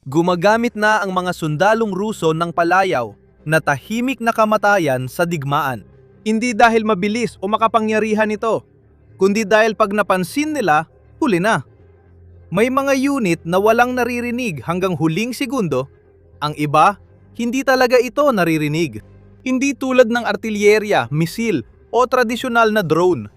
Gumagamit na ang mga sundalong Ruso ng palayaw na tahimik na kamatayan sa digmaan. Hindi dahil mabilis o makapangyarihan ito, kundi dahil pag napansin nila, huli na. May mga unit na walang naririnig hanggang huling segundo, ang iba, hindi talaga ito naririnig. Hindi tulad ng artilyerya, misil o tradisyonal na drone.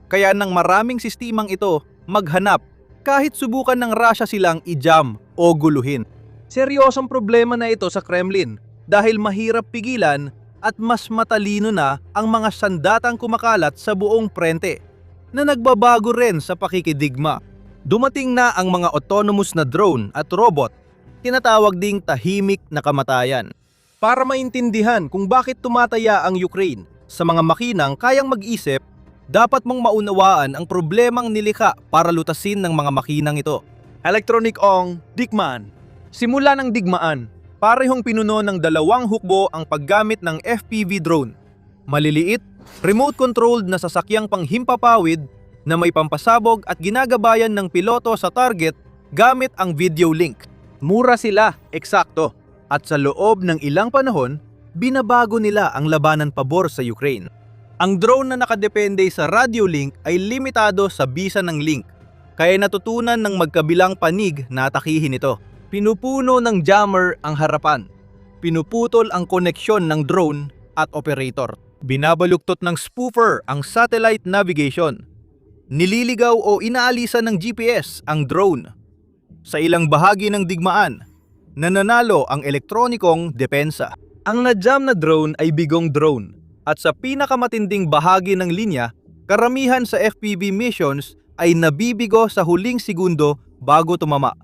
Kaya nang maraming sistemang ito maghanap kahit subukan ng Russia silang i-jam o guluhin. Seryosong problema na ito sa Kremlin dahil mahirap pigilan at mas matalino na ang mga sandatang kumakalat sa buong prente na nagbabago rin sa pakikidigma. Dumating na ang mga autonomous na drone at robot, tinatawag ding tahimik na kamatayan. Para maintindihan kung bakit tumataya ang Ukraine sa mga makinang kayang mag-isip, dapat mong maunawaan ang problemang nilikha para lutasin ng mga makinang ito. Electronic Ong Digmaan. Simula ng digmaan, parehong pinuno ng dalawang hukbo ang paggamit ng FPV drone. Maliliit, remote-controlled na sasakyang panghimpapawid na may pampasabog at ginagabayan ng piloto sa target gamit ang video link. Mura sila, eksakto, at sa loob ng ilang panahon, binabago nila ang labanan pabor sa Ukraine. Ang drone na nakadepende sa radio link ay limitado sa bisa ng link, kaya natutunan ng magkabilang panig na atakihin ito. Pinupuno ng jammer ang harapan. Pinuputol ang koneksyon ng drone at operator. Binabaluktot ng spoofer ang satellite navigation. Nililigaw o inaalisan ng GPS ang drone. Sa ilang bahagi ng digmaan, nananalo ang elektronikong depensa. Ang na-jam na drone ay bigong drone. At sa pinakamatinding bahagi ng linya, karamihan sa FPV missions ay nabibigo sa huling segundo bago tumama.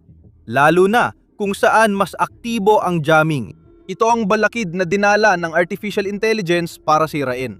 Lalo na kung saan mas aktibo ang jamming. Ito ang balakid na dinala ng artificial intelligence para sirain.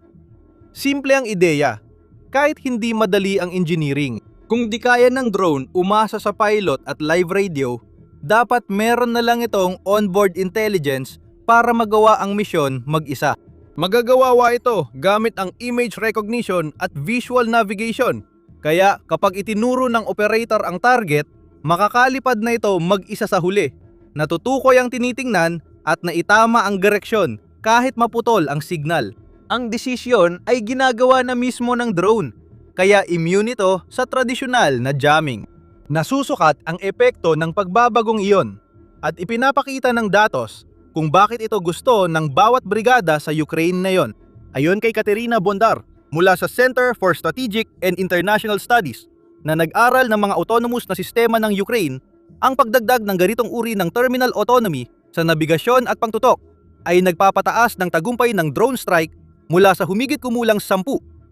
Simple ang ideya, kahit hindi madali ang engineering. Kung di kaya ng drone umasa sa pilot at live radio, dapat meron na lang itong onboard intelligence para magawa ang misyon mag-isa. Magagawa ito gamit ang image recognition at visual navigation. Kaya kapag itinuro ng operator ang target, makakalipad na ito mag-isa sa huli. Natutukoy ang tinitingnan at naitama ang direksyon kahit maputol ang signal. Ang desisyon ay ginagawa na mismo ng drone, kaya immune ito sa tradisyonal na jamming. Nasusukat ang epekto ng pagbabagong iyon at ipinapakita ng datos kung bakit ito gusto ng bawat brigada sa Ukraine na yon. Ayon kay Katerina Bondar mula sa Center for Strategic and International Studies na nag-aral ng mga autonomous na sistema ng Ukraine, ang pagdagdag ng ganitong uri ng terminal autonomy sa nabigasyon at pangtutok ay nagpapataas ng tagumpay ng drone strike mula sa humigit kumulang 10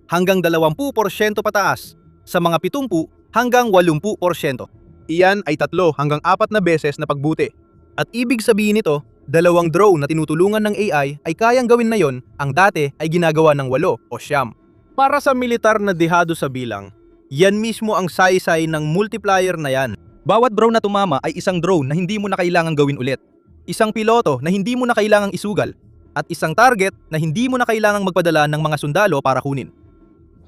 hanggang 20% pataas sa mga 70 hanggang 80%. Iyan ay 3 hanggang 4 na beses na pagbuti. At ibig sabihin nito, 2 drone na tinutulungan ng AI ay kayang gawin na yon ang dati ay ginagawa ng 8 o 9. Para sa militar na dehado sa bilang, yan mismo ang saysay ng multiplier na yan. Bawat drone na tumama ay isang drone na hindi mo na kailangang gawin ulit. Isang piloto na hindi mo na kailangang isugal. At isang target na hindi mo na kailangang magpadala ng mga sundalo para kunin.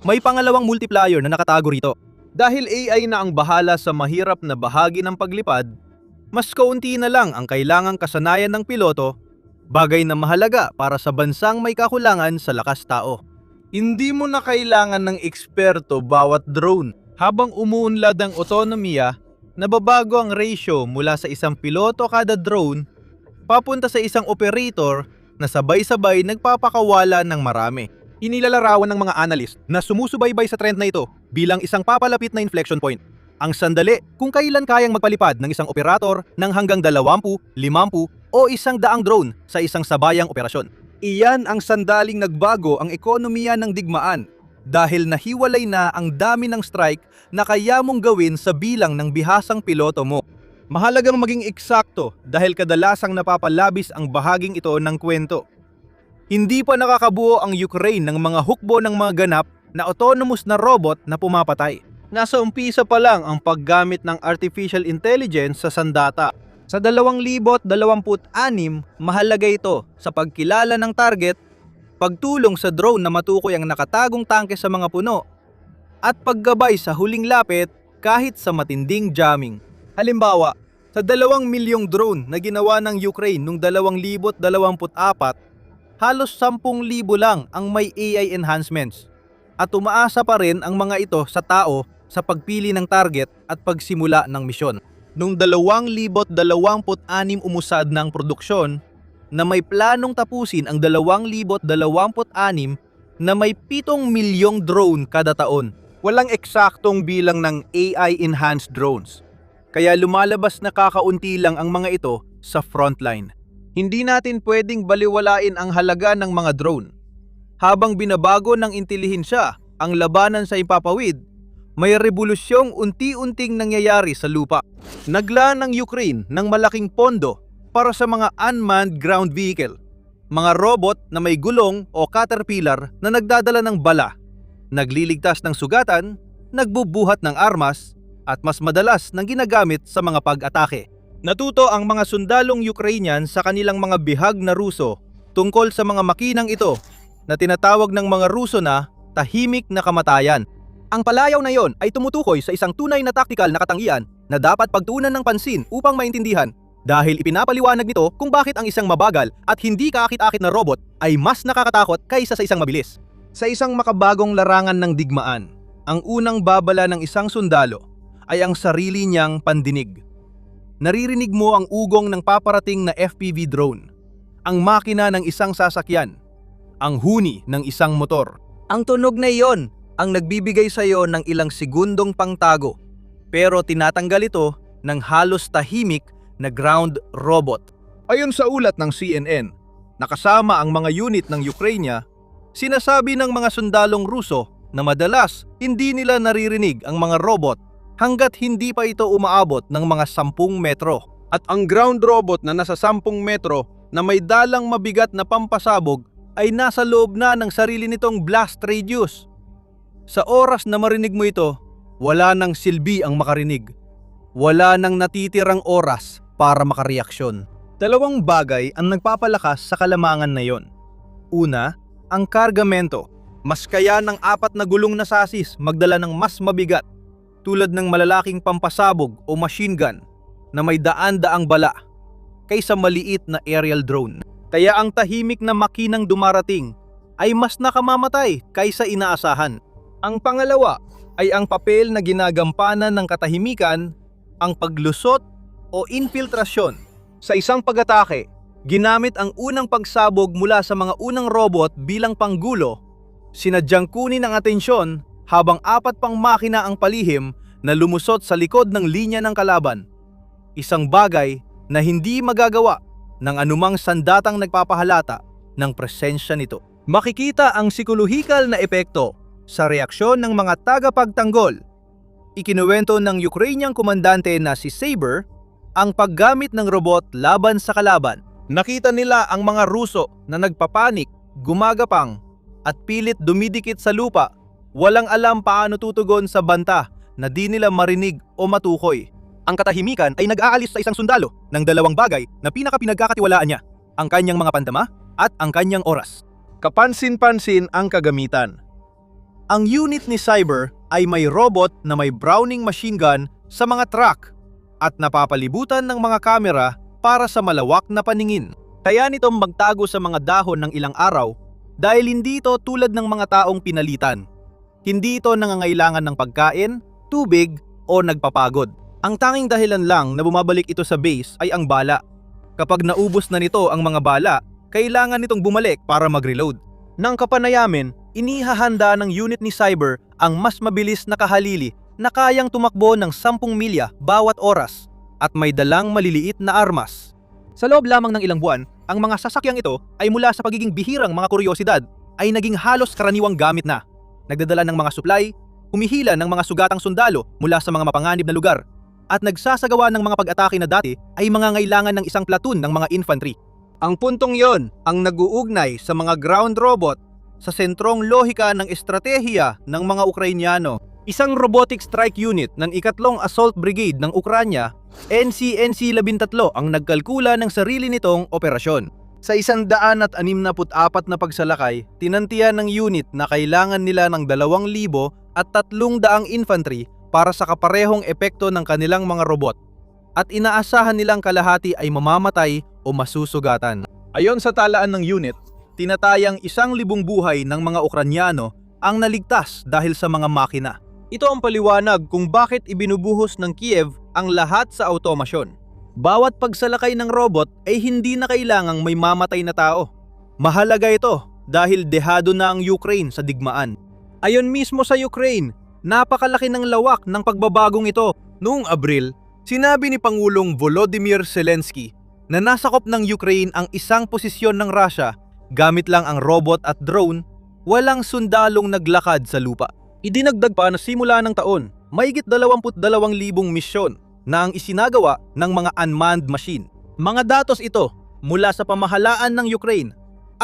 May pangalawang multiplier na nakatago rito. Dahil AI na ang bahala sa mahirap na bahagi ng paglipad, mas kaunti na lang ang kailangang kasanayan ng piloto, bagay na mahalaga para sa bansang may kakulangan sa lakas tao. Hindi mo na kailangan ng eksperto bawat drone. Habang umuunlad ang otonomiya, nababago ang ratio mula sa isang piloto kada drone papunta sa isang operator na sabay-sabay nagpapakawala ng marami. Inilalarawan ng mga analyst na sumusubaybay sa trend na ito bilang isang papalapit na inflection point. Ang sandali kung kailan kayang magpalipad ng isang operator ng hanggang 20, 50 o 100 drone sa isang sabayang operasyon. Iyan ang sandaling nagbago ang ekonomiya ng digmaan dahil nahiwalay na ang dami ng strike na kaya mong gawin sa bilang ng bihasang piloto mo. Mahalagang maging eksakto dahil kadalasang napapalabis ang bahaging ito ng kwento. Hindi pa nakakabuo ang Ukraine ng mga hukbo ng mga ganap na autonomous na robot na pumapatay. Nasa umpisa pa lang ang paggamit ng artificial intelligence sa sandata. Sa 2026, mahalaga ito sa pagkilala ng target, pagtulong sa drone na matukoy ang nakatagong tangke sa mga puno, at paggabay sa huling lapit kahit sa matinding jamming. Halimbawa, Sa 2 milyong drone na ginawa ng Ukraine noong 2024, halos 10,000 lang ang may AI enhancements. At umaasa pa rin ang mga ito sa tao sa pagpili ng target at pagsimula ng misyon. Noong 2026 umusad ng produksyon na may planong tapusin ang 2026 na may 7 milyong drone kada taon. Walang eksaktong bilang ng AI-enhanced drones. Kaya lumalabas na kakaunti lang ang mga ito sa frontline. Hindi natin pwedeng baliwalain ang halaga ng mga drone. Habang binabago ng intelihensya ang labanan sa impapawid, may revolusyong unti-unting nangyayari sa lupa. Naglaan ng Ukraine ng malaking pondo para sa mga unmanned ground vehicle, mga robot na may gulong o caterpillar na nagdadala ng bala, nagliligtas ng sugatan, nagbubuhat ng armas, at mas madalas nang ginagamit sa mga pag-atake. Natuto ang mga sundalong Ukrainian sa kanilang mga bihag na Ruso tungkol sa mga makinang ito na tinatawag ng mga Ruso na tahimik na kamatayan. Ang palayaw na yon ay tumutukoy sa isang tunay na taktikal na katangian na dapat pagtuunan ng pansin upang maintindihan, dahil ipinapaliwanag nito kung bakit ang isang mabagal at hindi kaakit-akit na robot ay mas nakakatakot kaysa sa isang mabilis. Sa isang makabagong larangan ng digmaan, ang unang babala ng isang sundalo ay ang sarili niyang pandinig. Naririnig mo ang ugong ng paparating na FPV drone, ang makina ng isang sasakyan, ang huni ng isang motor. Ang tunog na iyon ang nagbibigay sa iyo ng ilang segundong pangtago, pero tinatanggal ito ng halos tahimik na ground robot. Ayon sa ulat ng CNN, nakasama ang mga unit ng Ukraine, sinasabi ng mga sundalong Ruso na madalas hindi nila naririnig ang mga robot hanggat hindi pa ito umaabot ng mga 10 metro. At ang ground robot na nasa 10 metro na may dalang mabigat na pampasabog ay nasa loob na ng sarili nitong blast radius. Sa oras na marinig mo ito, wala nang silbi ang makarinig. Wala nang natitirang oras para makareaksyon. 2 bagay ang nagpapalakas sa kalamangan na yon. Una, ang kargamento. Mas kaya ng 4 na gulong na sasis magdala ng mas mabigat, tulad ng malalaking pampasabog o machine gun na may daan-daang bala, kaysa maliit na aerial drone. Kaya ang tahimik na makinang dumarating ay mas nakamamatay kaysa inaasahan. Ang pangalawa ay ang papel na ginagampanan ng katahimikan, ang paglusot o infiltrasyon. Sa isang pag-atake, ginamit ang unang pagsabog mula sa mga unang robot bilang panggulo, sinadyang kunin ang atensyon habang 4 pang makina ang palihim na lumusot sa likod ng linya ng kalaban. Isang bagay na hindi magagawa ng anumang sandatang nagpapahalata ng presensya nito. Makikita ang psikolohikal na epekto sa reaksyon ng mga tagapagtanggol. Ikinuwento ng Ukrainian komandante na si Saber ang paggamit ng robot laban sa kalaban. Nakita nila ang mga Ruso na nagpapanik, gumagapang, at pilit dumidikit sa lupa, walang alam paano tutugon sa banta na di nila marinig o matukoy. Ang katahimikan ay nag-aalis sa isang sundalo ng 2 bagay na pinagkakatiwalaan niya, ang kanyang mga pandama at ang kanyang oras. Kapansin-pansin ang kagamitan. Ang unit ni Cyber ay may robot na may Browning machine gun sa mga truck at napapalibutan ng mga kamera para sa malawak na paningin. Kaya nitong magtago sa mga dahon ng ilang araw dahil hindi ito tulad ng mga taong pinalitan. Hindi ito nangangailangan ng pagkain, tubig o nagpapagod. Ang tanging dahilan lang na bumabalik ito sa base ay ang bala. Kapag naubos na nito ang mga bala, kailangan nitong bumalik para mag-reload. Nang kapanayamin, inihahanda ng unit ni Cyber ang mas mabilis na kahalili na kayang tumakbo ng 10 milya bawat oras at may dalang maliliit na armas. Sa loob lamang ng ilang buwan, ang mga sasakyang ito ay mula sa pagiging bihirang mga kuryosidad ay naging halos karaniwang gamit na. Nagdadala ng mga supply, humihila ng mga sugatang sundalo mula sa mga mapanganib na lugar, at nagsasagawa ng mga pag-atake na dati ay mangangailangan ng isang platoon ng mga infantry. Ang puntong yon ang nag-uugnay sa mga ground robot sa sentrong lohika ng estratehiya ng mga Ukrainyano. Isang robotic strike unit ng 2nd Assault Brigade ng Ukranya, NCNC-13 ang nagkalkula ng sarili nitong operasyon. Sa 164 na pagsalakay, tinantiyan ng unit na kailangan nila ng 2,000 at 300 infantry para sa kaparehong epekto ng kanilang mga robot. at inaasahan nilang kalahati ay mamamatay o masusugatan. Ayon sa talaan ng unit, tinatayang 1,000 buhay ng mga Ukranyano ang naligtas dahil sa mga makina. Ito ang paliwanag kung bakit ibinubuhos ng Kiev ang lahat sa automasyon. Bawat pagsalakay ng robot ay hindi na kailangang may mamatay na tao. Mahalaga ito dahil dehado na ang Ukraine sa digmaan. Ayon mismo sa Ukraine, napakalaki ng lawak ng pagbabagong ito. Noong Abril, sinabi ni Pangulong Volodymyr Zelensky na nasakop ng Ukraine ang isang posisyon ng Russia gamit lang ang robot at drone, walang sundalong naglakad sa lupa. Idinagdag pa na simula ng taon, mahigit 22,000 misyon na ang isinagawa ng mga unmanned machine. Mga datos ito mula sa pamahalaan ng Ukraine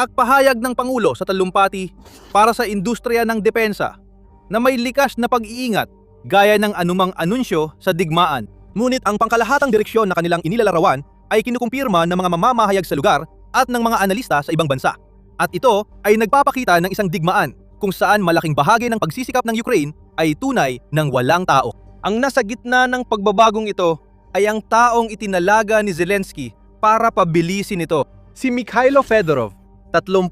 at pahayag ng Pangulo sa talumpati para sa industriya ng depensa na may likas na pag-iingat gaya ng anumang anunsyo sa digmaan. Ngunit ang pangkalahatang direksyon na kanilang inilalarawan ay kinukumpirma ng mga mamamahayag sa lugar at ng mga analista sa ibang bansa. At ito ay nagpapakita ng isang digmaan kung saan malaking bahagi ng pagsisikap ng Ukraine ay tunay ng walang tao. Ang nasa gitna ng pagbabagong ito ay ang taong itinalaga ni Zelensky para pabilisin ito. Si Mikhailo Fedorov, 35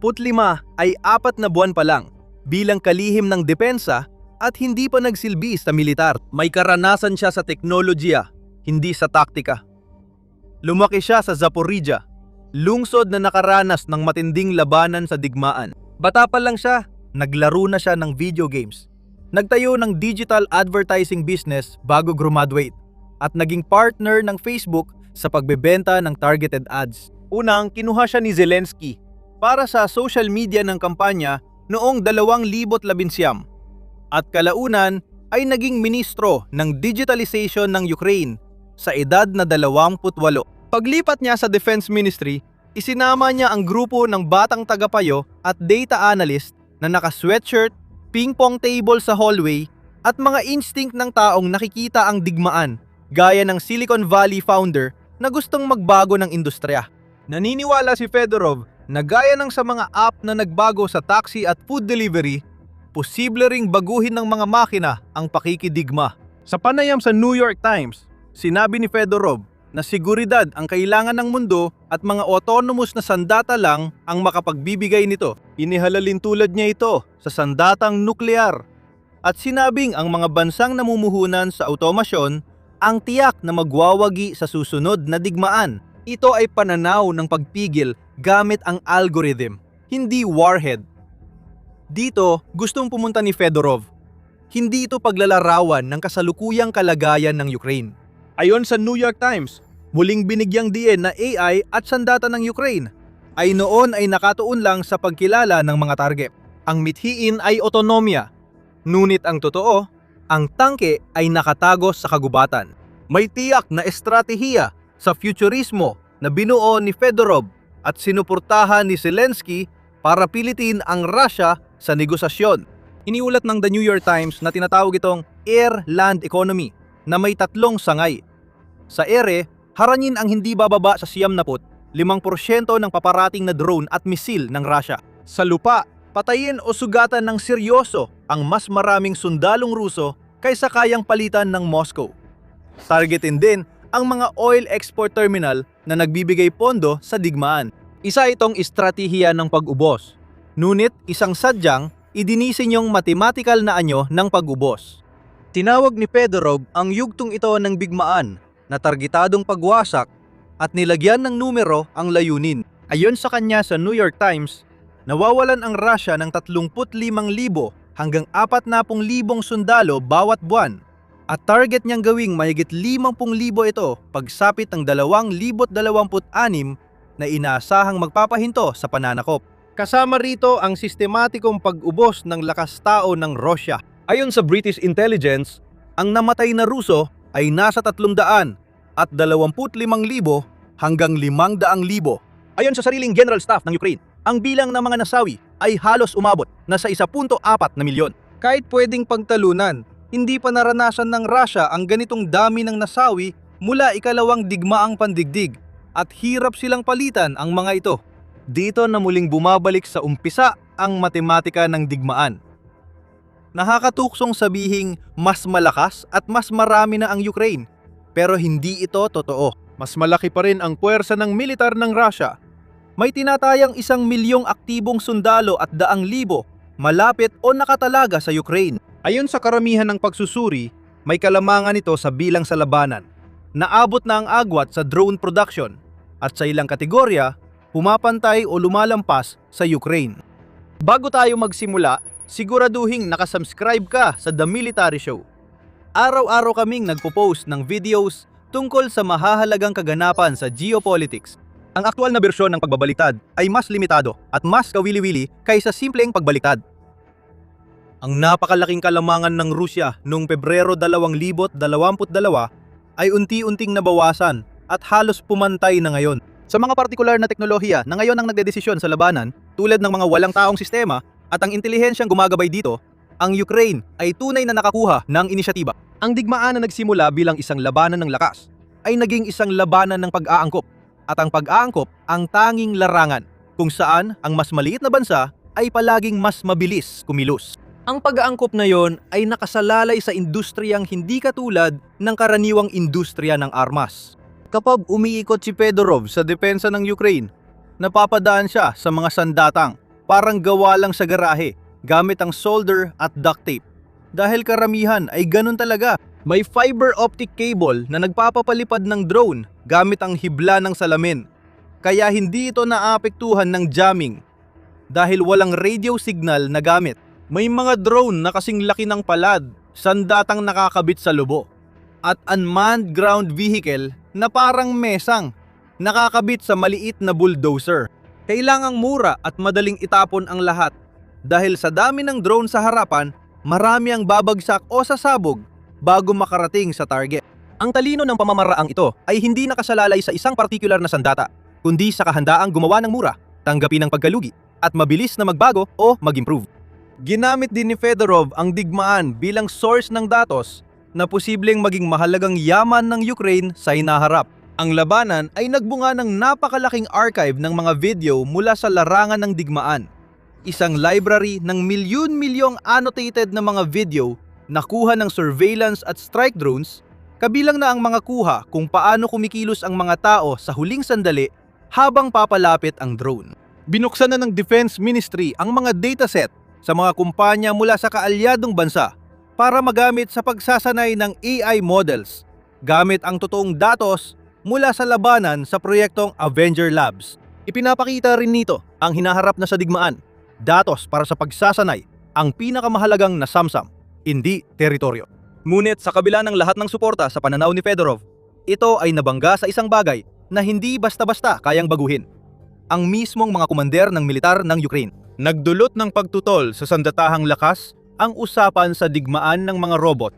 ay 4 na buwan pa lang bilang kalihim ng depensa at hindi pa nagsilbi sa militar. May karanasan siya sa teknolohiya, hindi sa taktika. Lumaki siya sa Zaporizhia, lungsod na nakaranas ng matinding labanan sa digmaan. Bata pa lang siya, naglaro na siya ng video games. Nagtayo ng digital advertising business bago graduate at naging partner ng Facebook sa pagbebenta ng targeted ads. Unang kinuha siya ni Zelensky para sa social media ng kampanya noong 2019 at kalaunan ay naging ministro ng digitalization ng Ukraine sa edad na 28. Paglipat niya sa Defense Ministry, isinama niya ang grupo ng batang tagapayo at data analyst na naka-sweatshirt, ping-pong table sa hallway at mga instinct ng taong nakikita ang digmaan gaya ng Silicon Valley founder na gustong magbago ng industriya. Naniniwala si Fedorov na gaya ng sa mga app na nagbago sa taxi at food delivery, posible ring baguhin ng mga makina ang pakikidigma. Sa panayam sa New York Times, sinabi ni Fedorov na seguridad ang kailangan ng mundo at mga autonomous na sandata lang ang makapagbibigay nito. Inihalalin tulad niya ito sa sandatang nuklear at sinabing ang mga bansang namumuhunan sa automasyon ang tiyak na magwawagi sa susunod na digmaan. Ito ay pananaw ng pagpigil gamit ang algorithm, hindi warhead. Dito, gustong pumunta ni Fedorov. Hindi ito paglalarawan ng kasalukuyang kalagayan ng Ukraine. Ayon sa New York Times, muling binigyang diin na AI at sandata ng Ukraine ay noon ay nakatuon lang sa pagkilala ng mga target. Ang mithiin ay otonomya, ngunit ang totoo, ang tangke ay nakatago sa kagubatan. May tiyak na estratehiya sa futurismo na binuo ni Fedorov at sinuportahan ni Zelensky para pilitin ang Russia sa negosasyon. Iniulat ng The New York Times na tinatawag itong air-land economy na may 3 sangay. Sa ere, haranin ang hindi bababa sa 5% ng paparating na drone at misil ng Russia. Sa lupa, patayin o sugatan ng seryoso ang mas maraming sundalong Ruso kaysa kayang palitan ng Moscow. Targetin din ang mga oil export terminal na nagbibigay pondo sa digmaan. Isa itong estratehiya ng pag-ubos. Ngunit isang sadyang idinisenyong mathematical na anyo ng pag-ubos. Tinawag ni Fedorov ang yugtong ito ng bigmaan na targetadong pagwasak at nilagyan ng numero ang layunin. Ayon sa kanya sa New York Times, nawawalan ang Russia ng 35,000 hanggang 40,000 sundalo bawat buwan at target niyang gawing mahigit 50,000 ito pagsapit ng 2026 na inaasahang magpapahinto sa pananakop. Kasama rito ang sistematikong pag-ubos ng lakas tao ng Russia. Ayon sa British Intelligence, ang namatay na Ruso ay nasa 300 at 25,000 hanggang 500,000. Ayon sa sariling General Staff ng Ukraine, ang bilang ng mga nasawi ay halos umabot na sa 1.4 na milyon. Kahit pwedeng pagtalunan, hindi pa naranasan ng Russia ang ganitong dami ng nasawi mula ikalawang digmaang pandigdig at hirap silang palitan ang mga ito. Dito na muling bumabalik sa umpisa ang matematika ng digmaan. Nakakatuksong sabihing mas malakas at mas marami na ang Ukraine. Pero hindi ito totoo. Mas malaki pa rin ang puwersa ng militar ng Russia. May tinatayang 1 milyong aktibong sundalo at 100,000 malapit o nakatalaga sa Ukraine. Ayon sa karamihan ng pagsusuri, may kalamangan ito sa bilang sa labanan. Naabot na ang agwat sa drone production at sa ilang kategorya, pumapantay o lumalampas sa Ukraine. Bago tayo magsimula, siguraduhing nakasubscribe ka sa The Military Show. Araw-araw kaming nagpo-post ng videos tungkol sa mahahalagang kaganapan sa geopolitics. Ang aktual na bersyon ng pagbabaliktad ay mas limitado at mas kawili-wili kaysa simpleng pagbaliktad. Ang napakalaking kalamangan ng Rusya noong Pebrero 2022 ay unti-unting nabawasan at halos pumantay na ngayon. Sa mga partikular na teknolohiya na ngayon ang nagdedesisyon sa labanan, tulad ng mga walang taong sistema at ang intelihensyang gumagabay dito, ang Ukraine ay tunay na nakakuha ng inisyatiba. Ang digmaan na nagsimula bilang isang labanan ng lakas ay naging isang labanan ng pag-aangkop. At ang pag-aangkop ang tanging larangan kung saan ang mas maliit na bansa ay palaging mas mabilis kumilos. Ang pag-aangkop na yon ay nakasalalay sa industriyang hindi katulad ng karaniwang industriya ng armas. Kapag umiikot si Fedorov sa depensa ng Ukraine, napapadaan siya sa mga sandatang parang gawa lang sa garahe gamit ang solder at duct tape. Dahil karamihan ay ganun talaga. May fiber optic cable na nagpapapalipad ng drone gamit ang hibla ng salamin. Kaya hindi ito naapektuhan ng jamming dahil walang radio signal na gamit. May mga drone na kasing laki ng palad, sandatang nakakabit sa lubo. At unmanned ground vehicle na parang mesang, nakakabit sa maliit na bulldozer. Kailangang mura at madaling itapon ang lahat. Dahil sa dami ng drone sa harapan, marami ang babagsak o sasabog bago makarating sa target. Ang talino ng pamamaraang ito ay hindi nakasalalay sa isang partikular na sandata, kundi sa kahandaang gumawa ng mura, tanggapin ang pagkalugi, at mabilis na magbago o mag-improve. Ginamit din ni Fedorov ang digmaan bilang source ng datos na posibleng maging mahalagang yaman ng Ukraine sa hinaharap. Ang labanan ay nagbunga ng napakalaking archive ng mga video mula sa larangan ng digmaan. Isang library ng milyon-milyong annotated na mga video na kuha ng surveillance at strike drones, kabilang na ang mga kuha kung paano kumikilos ang mga tao sa huling sandali habang papalapit ang drone. Binuksan na ng Defense Ministry ang mga dataset sa mga kumpanya mula sa kaalyadong bansa para magamit sa pagsasanay ng AI models gamit ang totoong datos mula sa labanan sa proyektong Avenger Labs. Ipinapakita rin nito ang hinaharap na sa digmaan, datos para sa pagsasanay, ang pinakamahalagang nasamsam, hindi teritoryo. Ngunit sa kabila ng lahat ng suporta sa pananaw ni Fedorov, ito ay nabangga sa isang bagay na hindi basta-basta kayang baguhin. Ang mismong mga komander ng militar ng Ukraine. Nagdulot ng pagtutol sa sandatahang lakas ang usapan sa digmaan ng mga robot.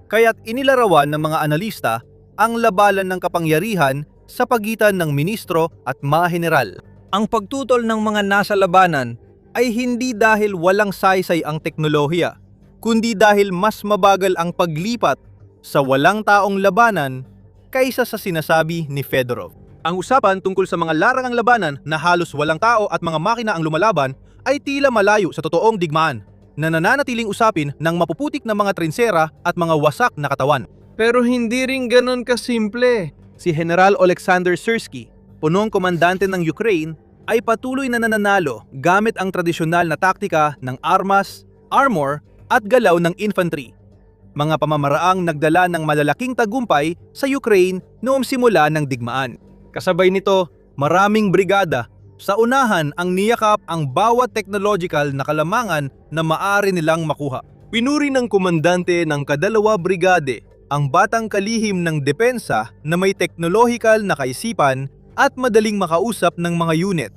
Kaya't inilarawan ng mga analista ang labanan ng kapangyarihan sa pagitan ng ministro at mga general. Ang pagtutol ng mga nasa labanan ay hindi dahil walang saysay ang teknolohiya, kundi dahil mas mabagal ang paglipat sa walang taong labanan kaysa sa sinasabi ni Fedorov. Ang usapan tungkol sa mga larangang labanan na halos walang tao at mga makina ang lumalaban ay tila malayo sa totoong digmaan na nananatiling usapin ng mapuputik na mga trinsera at mga wasak na katawan. Pero hindi rin ganun kasimple. Si General Alexander Syrsky, punong komandante ng Ukraine, ay patuloy na nananalo gamit ang tradisyonal na taktika ng armas, armor at galaw ng infantry. Mga pamamaraang nagdala ng malalaking tagumpay sa Ukraine noong simula ng digmaan. Kasabay nito, maraming brigada. Sa unahan ang niyakap ang bawat technological na kalamangan na maaari nilang makuha. Pinuri ng komandante ng kadalawa brigade ang batang kalihim ng depensa na may teknolohikal na kaisipan at madaling makausap ng mga unit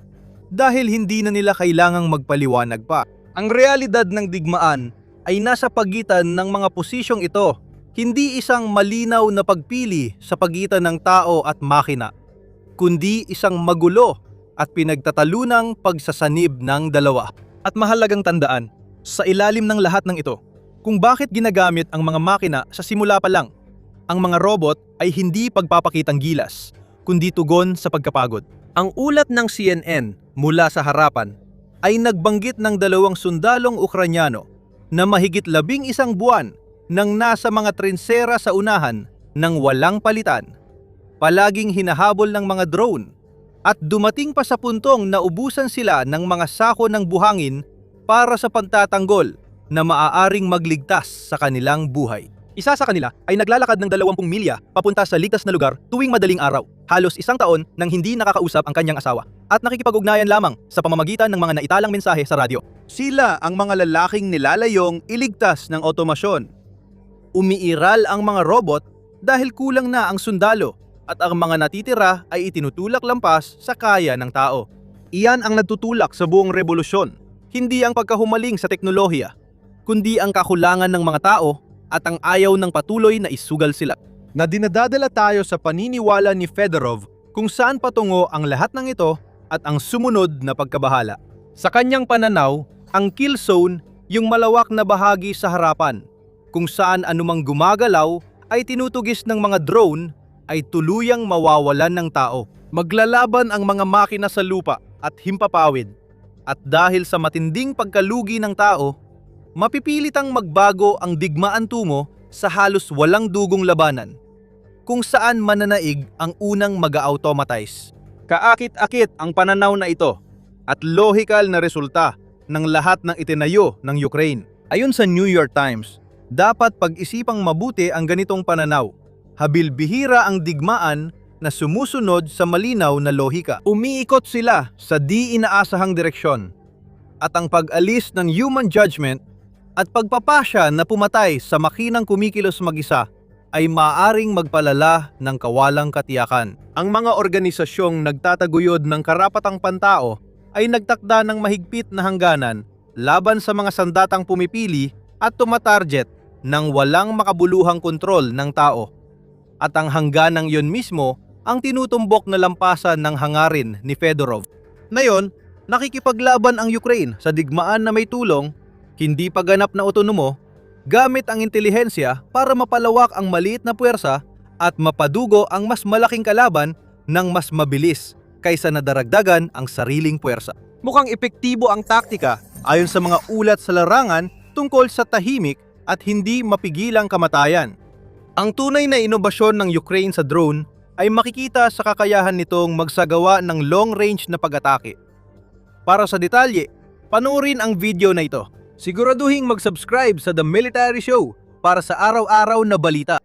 dahil hindi na nila kailangang magpaliwanag pa. Ang realidad ng digmaan ay nasa pagitan ng mga posisyong ito, hindi isang malinaw na pagpili sa pagitan ng tao at makina, kundi isang magulo at pinagtatalunang pagsasanib ng dalawa. At mahalagang tandaan, sa ilalim ng lahat ng ito, kung bakit ginagamit ang mga makina sa simula pa lang, ang mga robot ay hindi pagpapakitang gilas, kundi tugon sa pagkapagod. Ang ulat ng CNN mula sa harapan ay nagbanggit ng 2 sundalong Ukranyano na mahigit 11 buwan nang nasa mga trinsera sa unahan ng walang palitan, palaging hinahabol ng mga drone, at dumating pa sa puntong naubusan sila ng mga sako ng buhangin para sa pagtatanggol na maaaring magligtas sa kanilang buhay. Isa sa kanila ay naglalakad ng 20 milya papunta sa ligtas na lugar tuwing madaling araw, halos 1 taon nang hindi nakakausap ang kanyang asawa at nakikipag-ugnayan lamang sa pamamagitan ng mga naitalang mensahe sa radyo. Sila ang mga lalaking nilalayong iligtas ng otomasyon. Umiiral ang mga robot dahil kulang na ang sundalo at ang mga natitira ay itinutulak lampas sa kaya ng tao. Iyan ang nagtutulak sa buong revolusyon, hindi ang pagkahumaling sa teknolohiya, kundi ang kakulangan ng mga tao at ang ayaw ng patuloy na isugal sila. Na dinadadala tayo sa paniniwala ni Fedorov kung saan patungo ang lahat ng ito at ang sumunod na pagkabahala. Sa kanyang pananaw, ang kill zone yung malawak na bahagi sa harapan, kung saan anumang gumagalaw ay tinutugis ng mga drone ay tuluyang mawawalan ng tao. Maglalaban ang mga makina sa lupa at himpapawid. At dahil sa matinding pagkalugi ng tao, mapipilitang magbago ang digmaan tungo sa halos walang dugong labanan, kung saan mananaig ang unang mag-automatize. Kaakit-akit ang pananaw na ito at lohikal na resulta ng lahat ng itinayo ng Ukraine. Ayon sa New York Times, dapat pag-isipang mabuti ang ganitong pananaw. Habil-bihira ang digmaan na sumusunod sa malinaw na lohika. Umiikot sila sa di inaasahang direksyon. At ang pag-alis ng human judgment at pagpapasya na pumatay sa makinang kumikilos mag-isa ay maaaring magpalala ng kawalang katiyakan. Ang mga organisasyong nagtataguyod ng karapatang pantao ay nagtakda ng mahigpit na hangganan laban sa mga sandatang pumipili at tumatarget ng walang makabuluhang kontrol ng tao. At ang hangganang yon mismo ang tinutumbok na lampasan ng hangarin ni Fedorov. Ngayon, nakikipaglaban ang Ukraine sa digmaan na may tulong, hindi pa ganap na otonomo, gamit ang intelihensya para mapalawak ang maliit na puwersa at mapadugo ang mas malaking kalaban ng mas mabilis kaysa nadaragdagan ang sariling puwersa. Mukhang epektibo ang taktika ayon sa mga ulat sa larangan tungkol sa tahimik at hindi mapigilang kamatayan. Ang tunay na inobasyon ng Ukraine sa drone ay makikita sa kakayahan nitong magsagawa ng long-range na pag-atake. Para sa detalye, panoorin ang video na ito. Siguraduhing mag-subscribe sa The Military Show para sa araw-araw na balita.